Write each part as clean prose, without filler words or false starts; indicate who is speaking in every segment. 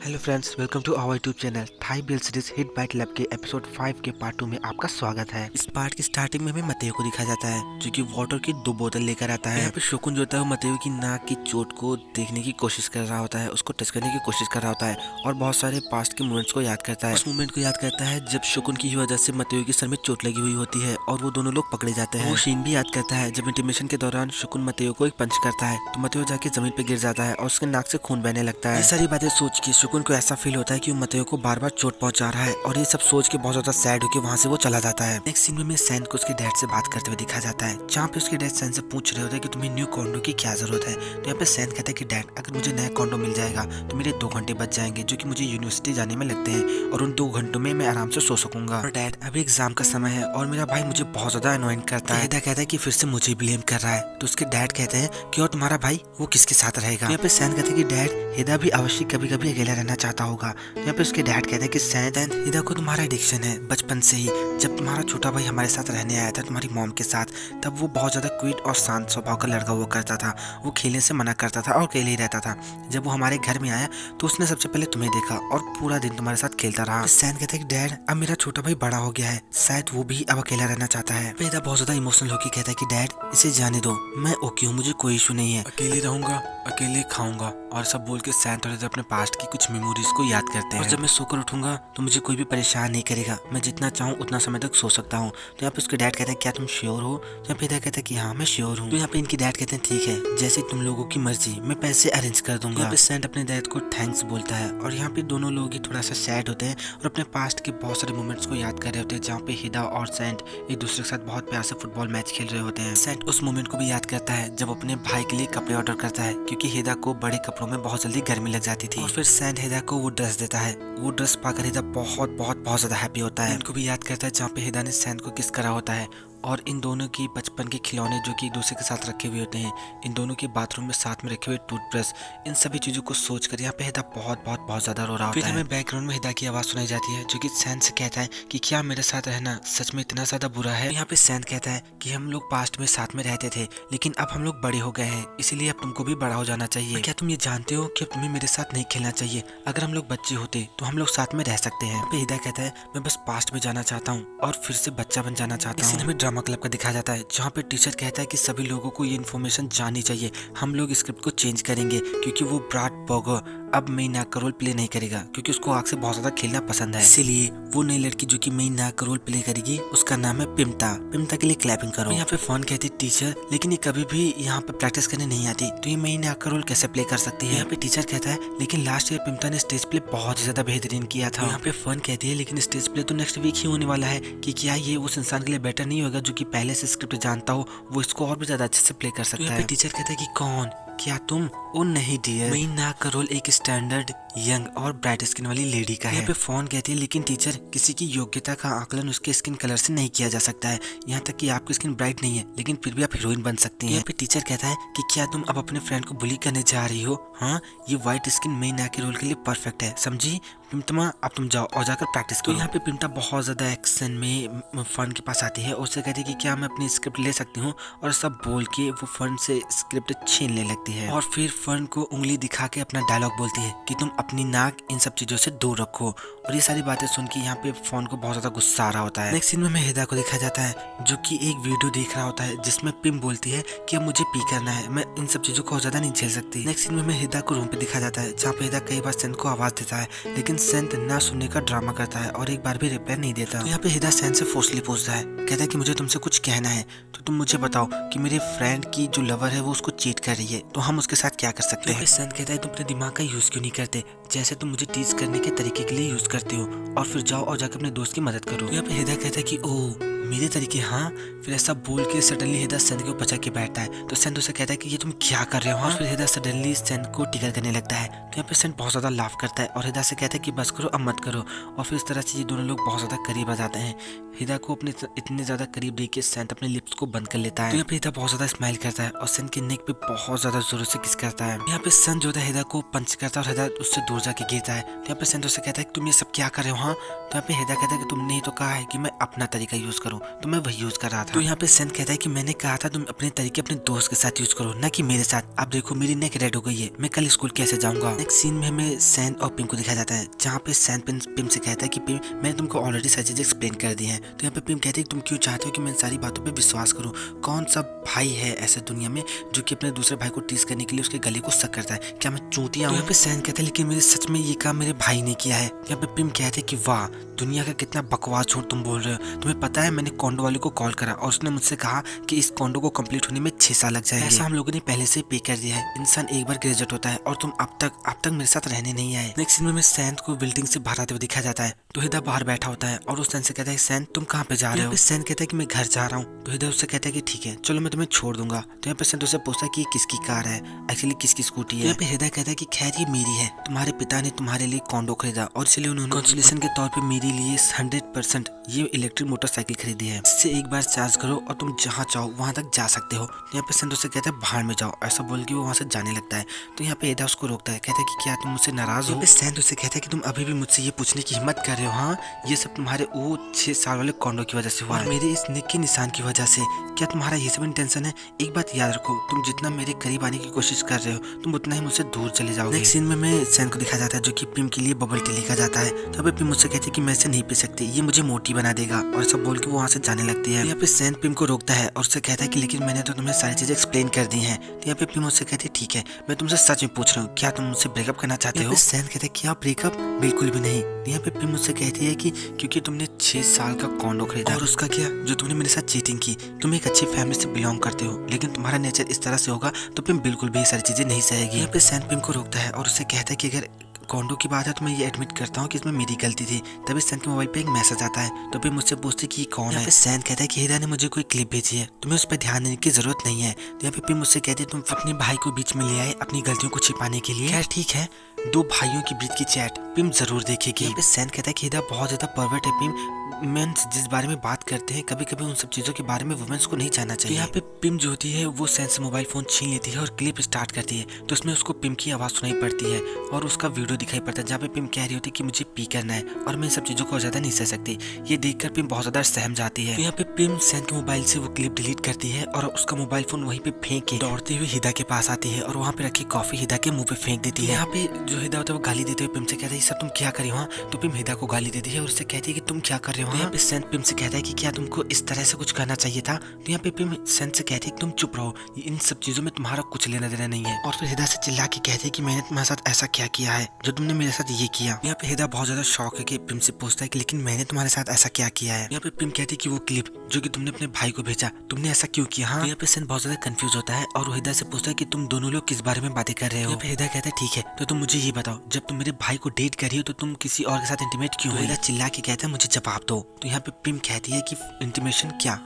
Speaker 1: Hello friends, welcome to our YouTube channel Thai bell series hit bite lab के episode 5 के part 2 में आपका स्वागत है। इस पार्ट की स्टार्टिंग में हमें मतेयो को दिखाया जाता है जो कि वाटर की 2 बोतल लेकर आता है। यहाँ पे शोकुन जो होता है वो मतेयो की नाक की चोट को देखने की कोशिश कर रहा होता है, उसको टच करने की कोशिश कर रहा होता है और बहुत सारे पास्ट के मोमेंट्स को याद करता है। उस मोमेंट को याद करता है जब शोकुन की वजह से मतेयो के सर में चोट लगी हुई होती है और वो दोनों लोग पकड़े जाते हैं। वो सीन भी याद करता है जब इंटीमेशन के दौरान शोकुन मतेयो को एक पंच करता है तो मतेयो जाके जमीन पे गिर जाता है और उसके नाक से खून बहने लगता है। ये सारी बातें सोच के शोकुन को ऐसा फील होता है कि वो मतेयो को बार बार चोट पहुंचा रहा है और ये सब सोच के बहुत ज्यादा सैड होकर वहां से वो चला जाता है। नेक्स्ट सीन में सैन को उसके डैड से बात करते हुए दिखाया जाता है जहाँ पे उसके डैड सैन से पूछ रहे होते हैं कि तुम्हें न्यू कॉन्डो की क्या जरूरत है। तो यहाँ पे सैन कहता है कि डैड अगर मुझे नया कॉन्डो मिल जाएगा तो मेरे 2 घंटे बच जाएंगे जो कि मुझे यूनिवर्सिटी जाने में लगते हैं और उन 2 घंटों में मैं आराम से सो सकूंगा। और डैड अभी एग्जाम का समय है और मेरा भाई मुझे बहुत ज्यादा अनोइंग करता है। कहता है कि फिर से मुझे ब्लेम कर रहा है। तो उसके डैड कहते हैं कि और तुम्हारा भाई वो किसके साथ रहेगा। यहाँ पे सैन कहते हैं कि डैड हिदा भी अवश्य कभी कभी अकेला रहना चाहता होगा। तो यहाँ पे उसके डैड कहते हैं कि सैन हिदा को तुम्हारा एडिक्शन है बचपन से ही। जब तुम्हारा छोटा भाई हमारे साथ रहने आया था तुम्हारी मॉम के साथ तब वो बहुत ज्यादा क्विट और शांत स्वभाव का लड़का हुआ करता था। वो खेलने से मना करता था और अकेले ही रहता था। जब वो हमारे घर में आया तो उसने सबसे पहले तुम्हें देखा और पूरा दिन तुम्हारे साथ खेलता रहा। सैन कहते हैं कि डैड अब मेरा छोटा भाई बड़ा हो गया है, शायद वो भी अब अकेला रहना चाहता है। हिदा बहुत ज्यादा इमोशनल होकर कहता है कि डैड इसे जाने दो, मैं ओके हूँ, मुझे कोई इशू नहीं है, अकेले रहूंगा, अकेले खाऊंगा। और सब बोल के सैन थोड़े अपने पास्ट की कुछ मेमोरीज को याद करते हैं। और जब मैं सोकर उठूंगा तो मुझे कोई भी परेशान नहीं करेगा, मैं जितना चाहूँ उतना समय तक सो सकता हूँ। तो यहाँ पे उसके डैड कहते हैं क्या तुम श्योर हो। तो यहाँ पे हिदा कहता है कि हाँ मैं श्योर हूँ। तो यहाँ पे इनकी डैड कहते हैं ठीक है जैसे तुम लोगों की मर्जी, मैं पैसे अरेंज कर दूंगा। यहाँ पे सैन अपने डैड को थैंक्स बोलता है और यहाँ पे दोनों लोग ही थोड़ा सा सैड होते हैं और अपने पास्ट के बहुत सारे मोमेंट्स को याद कर रहे होते हैं जहाँ पे हिदा और सैंड एक दूसरे के साथ बहुत प्यार से फुटबॉल मैच खेल रहे होते हैं। सैंड उस मोमेंट को भी याद करता है जब अपने भाई के लिए कपड़े ऑर्डर करता है क्योंकि हिदा को बड़े कपड़ों में बहुत जल्दी गर्मी लग जाती थी। और फिर सैंड हिदा को वो ड्रेस देता है। वो ड्रेस पाकर हिदा बहुत बहुत बहुत ज्यादा हैप्पी होता है। इनको भी याद करता है जहाँ पे हिदा ने सैंड को किस करा होता है और इन दोनों की बचपन के खिलौने जो कि एक दूसरे के साथ रखे हुए होते हैं, इन दोनों के बाथरूम में साथ में रखे हुए टूथब्रश, इन सभी चीजों को सोचकर यहाँ पे हिदा बहुत बहुत बहुत ज्यादा रो रहा होता है। फिर हमें बैकग्राउंड में हिदा की आवाज सुनाई जाती है जो कि सैन से कहता है कि क्या मेरे साथ रहना सच में इतना ज्यादा बुरा है। यहाँ पे सैन कहता है कि हम लोग पास्ट में साथ में रहते थे लेकिन अब हम लोग बड़े हो गए हैं, इसीलिए अब तुमको भी बड़ा हो जाना चाहिए। क्या तुम ये जानते हो कि अब तुम्हें मेरे साथ नहीं खेलना चाहिए, अगर हम लोग बच्चे होते तो हम लोग साथ में रह सकते हैं। हिदा कहता है मैं बस पास्ट में जाना चाहता हूँ और फिर से बच्चा बन जाना चाहता हूँ। हमें ड्रामा क्लब का दिखाया जाता है जहाँ पे टीचर कहता है कि सभी लोगों को ये इन्फॉर्मेशन जाननी चाहिए, हम लोग स्क्रिप्ट को चेंज करेंगे क्योंकि वो ब्राड बॉगर अब मेन नाक का रोल प्ले नहीं करेगा क्योंकि उसको आग से बहुत ज्यादा खेलना पसंद है। इसीलिए वो नई लड़की जो कि मेन नाक का रोल प्ले करेगी उसका नाम है पिमता। पिमता के लिए क्लैपिंग करो। यहाँ पे फोन कहती टीचर लेकिन ये कभी भी यहाँ पे प्रैक्टिस करने नहीं आती तो ये मेन नाक का रोल कैसे प्ले कर सकती है। यहाँ पे टीचर कहता है लेकिन लास्ट ईयर पिमता ने स्टेज प्ले बहुत ही ज्यादा बेहतरीन किया था। यहाँ पे फन कहती है लेकिन स्टेज प्ले तो नेक्स्ट वीक ही होने वाला है कि क्या ये उस इंसान के लिए बेटर नहीं होगा जो कि पहले से स्क्रिप्ट जानता हो, वो इसको और भी ज्यादा अच्छे से प्ले कर सकता है। टीचर कहता है कि कौन, क्या तुम? ओ नहीं डियर, मेन नाक का रोल एक स्टैंडर्ड यंग और ब्राइट स्किन वाली लेडी का है। यहाँ पे फोन कहती है लेकिन टीचर किसी की योग्यता का आकलन उसके स्किन कलर से नहीं किया जा सकता है, यहाँ तक कि आपकी स्किन ब्राइट नहीं है लेकिन फिर भी आप हीरोइन बन सकती हैं। यहाँ पे टीचर कहता है कि क्या तुम अब अपने फ्रेंड को बुली करने जा रही हो। हाँ ये व्हाइट स्किन मेन नाक के रोल के लिए परफेक्ट है, समझी पिमता, अब तुम जाओ और जाकर प्रैक्टिस करो। तो यहाँ पे पिमता बहुत ज्यादा एक्शन में फन के पास आती है और उससे कहती है कि क्या मैं अपनी स्क्रिप्ट ले सकती हूँ, और सब बोल के वो फन से स्क्रिप्ट छीनने लगती है और फिर फन को उंगली दिखा के अपना डायलॉग बोलती है कि तुम अपनी नाक इन सब चीजों से दूर रखो। और ये सारी बातें सुन के यहाँ पे फोन को बहुत ज्यादा गुस्सा आ रहा होता है। नेक्स्ट सीन में हमें हिदा को दिखाया जाता है जो कि एक वीडियो देख रहा होता है जिसमें पिम बोलती है कि अब मुझे पी करना है, मैं इन सब चीजों को ज्यादा नहीं झेल सकती। नेक्स्ट सीन में हमें हिदा को रूम पे दिखाया जाता है जहाँ पे हिदा कई बार सेंट को आवाज देता है लेकिन सेंट ना सुनने का ड्रामा करता है और एक बार भी रिप्लाई नहीं देता। तो यहाँ पे हिदा सेंट से फोर्सली पूछता है, कहता है कि मुझे तुमसे कुछ कहना है तो तुम मुझे बताओ कि मेरे फ्रेंड की जो लवर है वो उसको चीट कर रही है तो हम उसके साथ क्या कर सकते हैं। सेंट कहता है तुम अपने दिमाग का यूज क्यों नहीं करते, जैसे तुम मुझे टीज करने के तरीके के लिए यूज करते हो, और फिर जाओ और जाकर अपने दोस्त की मदद करो। तो यहाँ पे हिदा कहता है कि ओह मेरे तरीके, हाँ। फिर ऐसा बोल के सडनली हिदा सेंट के ऊपर बचा के बैठता है तो सेंट उसे कहता है कि ये तुम क्या कर रहे हो। हाँ। फिर हिदा सडनली सेंट को टिकल करने लगता है तो यहाँ पे सेंट बहुत ज्यादा लाफ करता है और हिदा से कहता है कि बस करो अब मत करो, और फिर इस तरह से ये दोनों लोग बहुत ज्यादा करीब आ जाते हैं। हिदा को अपने इतने ज्यादा करीब देख के सेंट अपने लिप्स को बंद कर लेता है। तो यहाँ पे हिदा बहुत ज्यादा स्माइल करता है और सेंट के नेक पे बहुत ज्यादा जोर से किस करता है। यहाँ पे सेंट जो है हिदा को पंच करता है और हिदा उससे दूर फ्लोर जाके गिरता है। तो यहाँ पे सेन उससे कहता है कि तुम ये सब क्या कर रहे हो। हाँ, तो यहाँ पे हिदा कहता है कि तुमने ही तो कहा है कि मैं अपना तरीका यूज करूँ, तो मैं वही यूज कर रहा था। तो यहाँ पे सेन कहता है कि मैंने कहा था तुम अपने तरीके अपने दोस्त के साथ यूज करो, ना कि मेरे साथ। अब देखो मेरी नेक रेड हो गई है, मैं कल स्कूल कैसे जाऊंगा। नेक्स्ट सीन में हमें सैन और पिम को दिखाया जाता है, जहाँ पे सैन पिम से कहता है कि पिम मैंने तुमको ऑलरेडी सारी चीजें एक्सप्लेन कर दी हैं। तो यहाँ पे पिम कहती है कि तुम क्यों चाहते हो कि मैं सारी बातों पे विश्वास करूँ। कौन सा भाई है ऐसे दुनिया में जो कि अपने दूसरे भाई को टीज करने के लिए उसके गले को सक करता है, क्या मैं चूतिया हूँ। यहाँ पे सैन कहता है लेकिन मेरे सच में ये काम मेरे भाई ने किया है। यहाँ पे पिम कहते हैं कि वाह दुनिया का कितना बकवास झूठ तुम बोल रहे हो। तुम्हें पता है मैंने कॉन्डो वाले को कॉल करा और उसने मुझसे कहा कि इस कॉन्डो को कंप्लीट होने में 6 साल लग जाएंगे। ऐसा हम लोगों ने पहले से पे कर दिया है। इंसान एक बार ग्रेजुएट होता है और तुम अब तक मेरे साथ रहने नहीं आए। नेक्स्ट सीन में सैन को बिल्डिंग से बाहर आते हुए दिखाया जाता है। तो हिदा बाहर बैठा होता है और उस सैन से कहता है सैन तुम कहाँ पे जा रहे हो। सैन कहता है कि मैं घर जा रहा हूँ। तो हिदा उससे कहता है कि ठीक है चलो मैं तुम्हें छोड़ दूंगा। तो यहाँ पे सैन उससे पूछता है कि किसकी कार है, एक्चुअली किसकी स्कूटी है। यहाँ पे हिदा कहता है कि खैर ये मेरी है, तुम्हारे पिता ने तुम्हारे लिए कॉन्डो खरीदा और इसलिए उन्होंने कंसोलेशन के तौर पे मेरे लिए 100% ये इलेक्ट्रिक मोटरसाइकिल खरीदी है। इससे एक बार चार्ज करो और तुम जहाँ चाहो वहाँ तक जा सकते हो। यहाँ पे संतोष से कहता है बाहर में जाओ, ऐसा बोल के वो वहाँ से जाने लगता है। तो यहाँ पे हिदा उसको रोकता है, कहता है कि क्या तुम मुझसे नाराज हो। सैन उसे कहता है कि तुम अभी भी मुझसे ये पूछने की हिम्मत कर रहे हो। हाँ, ये सब तुम्हारे वो 6 साल वाले कॉन्डो की वजह से हुआ, मेरे इस निक के निशान की वजह से। क्या तुम्हारा ये सब इंटेंशन है? एक बात याद रखो, तुम जितना मेरे करीब आने की कोशिश कर रहे हो तुम उतना ही मुझसे दूर चले जाओगे। नेक्स्ट सीन में सैन को दिखाया जाता है जो कि पिम के लिए बबल टी लेकर जाता है। तो अभी पिम मुझसे कहती है कि मैं इसे नहीं पी सकती, ये मुझे मोटी बना देगा, और सब बोल के वो वहाँ से जाने लगती है। यहाँ पे सैन पिम को रोकता है और उससे कहता है कि लेकिन मैंने तो तुम्हें सारी चीजें एक्सप्लेन कर दी हैं। तो यहाँ पे पिम मुझसे कहती है ठीक है मैं तुमसे सच में पूछ रहा हूँ, क्या तुम मुझसे ब्रेकअप करना चाहते हो। सैन कहता है क्या ब्रेकअप? बिल्कुल भी नहीं। यहाँ पे पिम मुझसे कहती है कि क्योंकि तुमने 6 साल का कॉन्डो खरीदा, और उसका क्या जो तुमने मेरे साथ चीटिंग की। तुम एक अच्छी फैमिली से बिलोंग करते हो, लेकिन तुम्हारा नेचर इस तरह से होगा तो पिम बिल्कुल भी ये सारी चीजें नहीं सहेगी। यहाँ पे सैन पिम को रोकता है और उससे कहता है कि अगर कॉन्डो की बात है तो मैं ये एडमिट करता हूँ कि इसमें मेरी गलती थी। तभी सैन के मोबाइल पे एक मैसेज आता है। तो फिर मुझसे पूछते कि कौन है। सैन कहता है कि हिदा ने मुझे कोई क्लिप भेजी है, तुम्हें उस पर ध्यान देने की जरूरत नहीं है। तो यहाँ पे मुझसे कहती है तुम अपने भाई को बीच में ले आए अपनी गलतियों को छिपाने के लिए। खैर ठीक है, 2 भाइयों के बीच की चैट पिम जरूर देखेगी। यहाँ पे सैन कहता है कि हिदा बहुत ज्यादा परवर्ट है पिम, मेंस जिस बारे में बात करते हैं कभी कभी उन सब चीजों के बारे में वुमेन्स को नहीं जानना चाहिए। यहाँ पे पिम जो होती है वो सैन से मोबाइल फोन छीन लेती है और क्लिप स्टार्ट करती है। तो उसमें उसको पिम की आवाज सुनाई पड़ती है और उसका वीडियो दिखाई पड़ता है जहाँ पे पिम कह रही होती है कि मुझे पी करना है और मैं इन सब चीजों को ज्यादा नहीं सह सकती। ये देखकर पिम बहुत ज्यादा सहम जाती है। तो यहाँ पे पिम सैन के मोबाइल से वो क्लिप डिलीट करती है और उसका मोबाइल फोन वहीं पे फेंक के दौड़ते हुए हिदा के पास आती है और वहाँ पे रखी कॉफी हिदा के मुंह पे फेंक देती है। यहाँ पे जो हिदा होता है वो गाली देते हुए पिम से कहता है सब तुम क्या कर रहे हो। तो पिम हिदा को गाली देती है और उससे कहती है कि तुम क्या कर रहे हो। यहाँ पे सैन पिम से कहता है कि क्या तुमको इस तरह से कुछ करना चाहिए था। तो यहाँ पे पिम सैन से कहती है कि तुम चुप रहो, इन सब चीजों में तुम्हारा कुछ लेना देना नहीं है। और फिर हिदा से चिल्ला के कहते हैं कि मैंने तुम्हारे साथ ऐसा क्या किया है जो तुमने मेरे साथ ये किया। यहाँ पे हिदा बहुत ज्यादा शौक है कि पिम से पूछता है कि लेकिन मैंने तुम्हारे साथ ऐसा क्या किया है। यहाँ पे पिम कहती है कि वो क्लिप जो कि तुमने अपने भाई को भेजा तुमने ऐसा क्यों किया। हाँ, यहाँ पे सैन बहुत ज्यादा कंफ्यूज होता है और हिदा से पूछता है कि तुम दोनों लोग किस बारे में बातें कर रहे हो। यहाँ पे हिदा कहता है ठीक है तो तुम मुझे ये बताओ जब तुम मेरे भाई को डेट कर रही हो तो तुम किसी और के साथ इंटीमेट क्यों हो। हिदा चिल्ला के कहता है मुझे जवाब दो। तो यहाँ पे पिम कहती है कि इंटीमेशन क्या,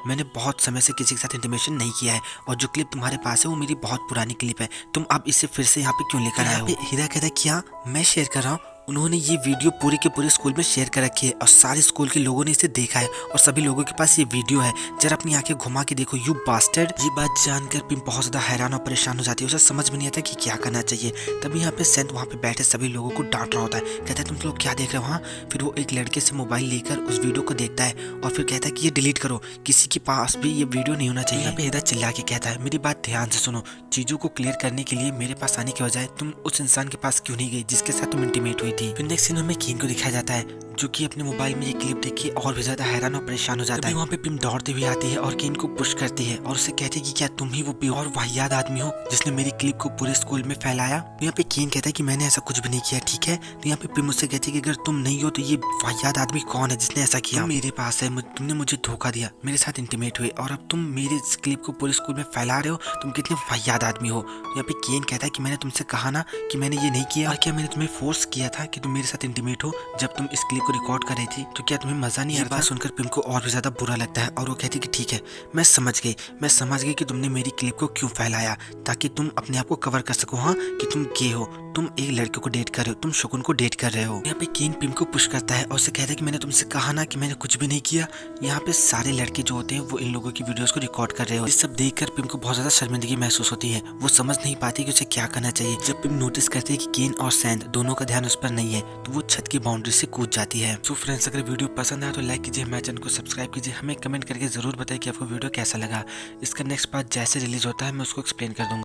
Speaker 1: मैंने बहुत समय से किसी के साथ इंटीमेशन नहीं किया है और जो क्लिप तुम्हारे पास है वो मेरी बहुत पुरानी क्लिप है, तुम अब इसे फिर से यहाँ पे क्यों लेकर आए हो। हिदा कहता है क्या मैं शेयर कर रहा हूँ, उन्होंने ये वीडियो पूरे के पूरे स्कूल में शेयर कर रखी है और सारे स्कूल के लोगों ने इसे देखा है और सभी लोगों के पास ये वीडियो है, जरा अपनी आंखें घुमा के देखो यू बास्टर्ड। ये बात जानकर पिम बहुत ज्यादा हैरान और परेशान हो जाती है, उसे समझ में नहीं आता कि क्या करना चाहिए। तभी यहाँ पे सैन वहाँ पे बैठे सभी लोगों को डांट रहा होता है, कहता है तुम लोग क्या देख रहे हो। हाँ, फिर वो एक लड़के से मोबाइल लेकर उस वीडियो को देखता है और फिर कहता है कि ये डिलीट करो, किसी के पास भी ये वीडियो नहीं होना चाहिए। यहाँ पे हिदा चिल्ला के कहता है मेरी बात ध्यान से सुनो, चीजों को क्लियर करने के लिए मेरे पास आने के बजाय तुम उस इंसान के पास क्यों नहीं गई जिसके साथ तुम इंटीमेट हुई थी। फिर नेक्स्ट सीन में कीन को दिखाया जाता है जो कि अपने मोबाइल में ये क्लिप देखी और भी ज्यादा हैरान और परेशान हो जाता है। वहाँ पे पिम दौड़ती हुई आती है और कीन को पुश करती है और उससे कहती है कि क्या तुम ही वो बेऔर वाहियात आदमी हो जिसने मेरी क्लिप को पूरे स्कूल में फैलाया। तो यहाँ पे कीन कहता है कि मैंने ऐसा कुछ भी नहीं किया, ठीक है। तो यहाँ पे पिम मुझसे कहती है कि अगर तुम नहीं हो तो ये वाहियात आदमी कौन है जिसने ऐसा किया। मेरे पास है, तुमने मुझे धोखा दिया, मेरे साथ इंटीमेट हुए और अब तुम मेरी क्लिप को पूरे स्कूल में फैला रहे हो, तुम कितने वाहियात आदमी हो। यहाँ पे कीन कहता है कि मैंने तुमसे कहा ना कि मैंने ये नहीं किया, और क्या मैंने तुम्हें फोर्स किया था कि तुम मेरे साथ इंटीमेट हो जब तुम इस क्लिप को रिकॉर्ड कर रही थी, तो क्या तुम्हें मजा नहीं आ रहा? बात सुनकर पिम को और भी ज्यादा बुरा लगता है और वो कहती कि ठीक है, मैं समझ गई कि तुमने मेरी क्लिप को क्यों फैलाया, ताकि तुम अपने आप को कवर कर सको। हाँ, कि तुम गे हो, तुम एक लड़के को डेट कर रहे हो, तुम शकुन को डेट कर रहे हो। यहाँ पे केन पिम को पुश करता है और उसे कहता है कि मैंने तुमसे कहा ना कि मैंने कुछ भी नहीं किया। यहाँ पे सारे लड़के जो होते हैं वो इन लोगों की वीडियोस को रिकॉर्ड कर रहे हो। ये सब देखकर पिम को बहुत ज्यादा शर्मिंदगी महसूस होती है। वो समझ नहीं पाती कि उसे क्या करना चाहिए। जब पिम नोटिस करती है कि केन और सैंड दोनों का ध्यान उस पर नहीं है, तो वो छत की बाउंड्री से कूद जाती है। सो फ्रेंड्स, अगर वीडियो पसंद आया तो लाइक कीजिए, हमारे चैनल को सब्सक्राइब कीजिए, हमें कमेंट करके जरूर बताइए कि आपको वीडियो कैसा लगा। इसका नेक्स्ट पार्ट जैसे रिलीज होता है मैं उसको एक्सप्लेन कर दूंगा।